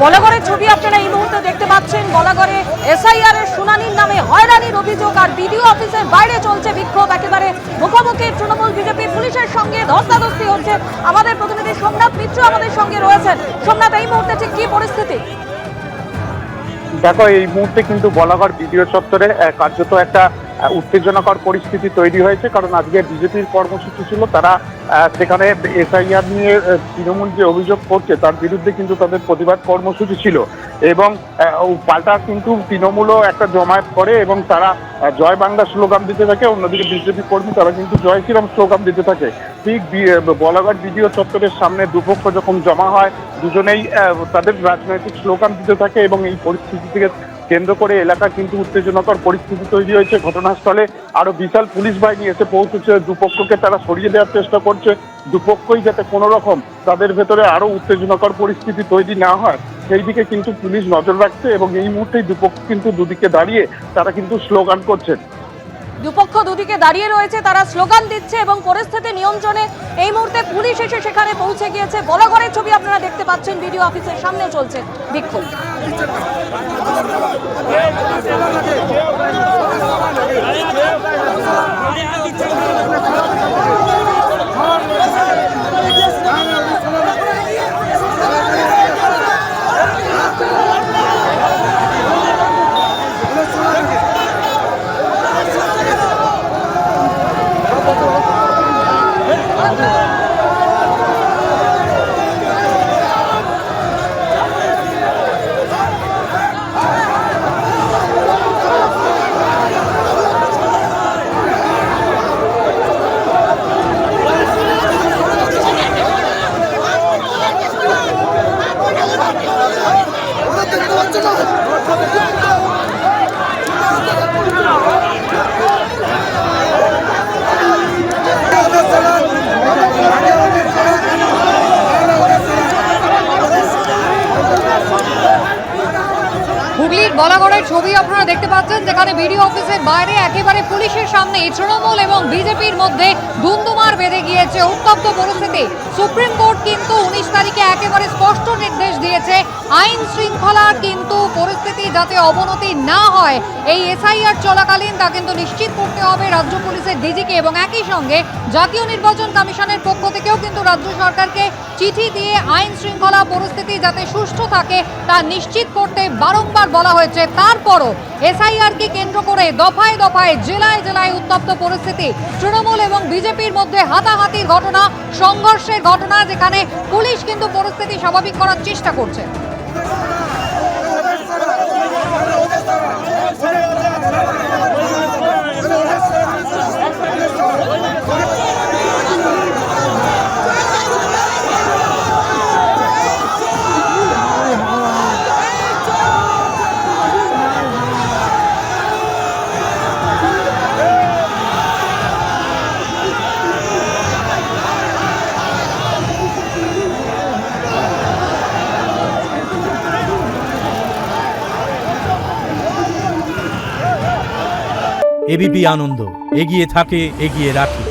বলাগড়ের ছবি আপনারা এই মুহূর্তে দেখতে পাচ্ছেন। বলাগড়ে এসআইআর এর শুনানির নামে হয়রানির অভিযোগ আর বিডিও অফিসের বাইরে চলছে বিক্ষোভ। একেবারে মুখোমুখি তৃণমূল বিজেপি পুলিশের সঙ্গে ধস্তাধস্তি হচ্ছে। আমাদের প্রতিনিধি সোমনাথ মিত্র আমাদের সঙ্গে রয়েছেন। সোমনাথ, এই মুহূর্তে ঠিক কি পরিস্থিতি? দেখো, এই মুহূর্তে কিন্তু বলাগড় বিডিও চত্বরে কার্যত একটা উত্তেজনাকর পরিস্থিতি তৈরি হয়েছে, কারণ আজকে বিজেপির কর্মসূচি ছিল। তারা সেখানে এসআইআর নিয়ে তৃণমূল যে অভিযোগ করছে তার বিরুদ্ধে কিন্তু তাদের প্রতিবাদ কর্মসূচি ছিল, এবং পাল্টা কিন্তু তৃণমূলও একটা জমায়েত করে এবং তারা জয় বাংলা স্লোগান দিতে থাকে। অন্যদিকে বিজেপি কর্মী তারা কিন্তু জয় শ্রীরাম স্লোগান দিতে থাকে। ঠিক বলাগড় বিডিও চত্বরের সামনে দুপক্ষ যখন জমা হয়, দুজনেই তাদের রাজনৈতিক স্লোগান দিতে থাকে, এবং এই পরিস্থিতি থেকে কেন্দ্র করে এলাকা কিন্তু উত্তেজনাকর পরিস্থিতি তৈরি হয়েছে। ঘটনাস্থলে আরো বিশাল পুলিশ বাহিনী এসে পৌঁছেছে। দুপক্ষকে তারা সরিয়ে দেওয়ার চেষ্টা করছে, দুপক্ষই যাতে কোনো রকম তাদের ভেতরে আরো উত্তেজনাকর পরিস্থিতি তৈরি না হয় সেই দিকে কিন্তু পুলিশ নজর রাখছে, এবং এই মুহূর্তেই দুপক্ষ কিন্তু দুদিকে দাঁড়িয়ে তারা কিন্তু স্লোগান করছেন। দুপক্ষ দুদিকে দাঁড়িয়ে রয়েছে, তারা স্লোগান দিচ্ছে এবং পরিস্থিতি নিয়ন্ত্রণে এই মুহূর্তে পুলিশ এসে সেখানে পৌঁছে গিয়েছে। বলাগড়ের ছবি আপনারা দেখতে পাচ্ছেন, বিডিও অফিসের সামনে চলছে বিক্ষোভ। হুগলির বলাগড়ের ছবি আপনারা দেখতে পাচ্ছেন, যেখানে বিডিও অফিসের বাইরে একেবারে পুলিশের সামনে তৃণমূল এবং বিজেপির মধ্যে ধুন্ধুমার বেঁধে গিয়েছে, উত্তপ্ত পরিস্থিতি। সুপ্রিম কোর্ট কিন্তু 19 তারিখে একেবারে স্পষ্ট নির্দেশ দিয়েছে, আইন শৃঙ্খলার কিন্তু পরিস্থিতি যাতে অবনতি না হয়, এই এসআইআর চলাকালীন তা কিন্তু নিশ্চিত করতে হবে রাজ্য পুলিশের ডিজিকে। এবং একই সঙ্গে জাতীয় নির্বাচন কমিশনের পক্ষ থেকেও কিন্তু রাজ্য সরকারকে চিঠি দিয়ে আইন শৃঙ্খলা পরিস্থিতি যাতে সুষ্ঠু থাকে তা নিশ্চিত করতে বারংবার বলা হয়েছে। তারপরও এসআইআরকে কেন্দ্র করে দফায় দফায় জেলায় জেলায় উত্তপ্ত পরিস্থিতি। তৃণমূল এবং বিজেপির মধ্যে হাতাহাতির ঘটনা, সংঘর্ষের ঘটনা, যেখানে পুলিশ কিন্তু পরিস্থিতি স্বাভাবিক করার চেষ্টা করছে। এবিপি আনন্দ, এগিয়ে থাকে, এগিয়ে রাখে।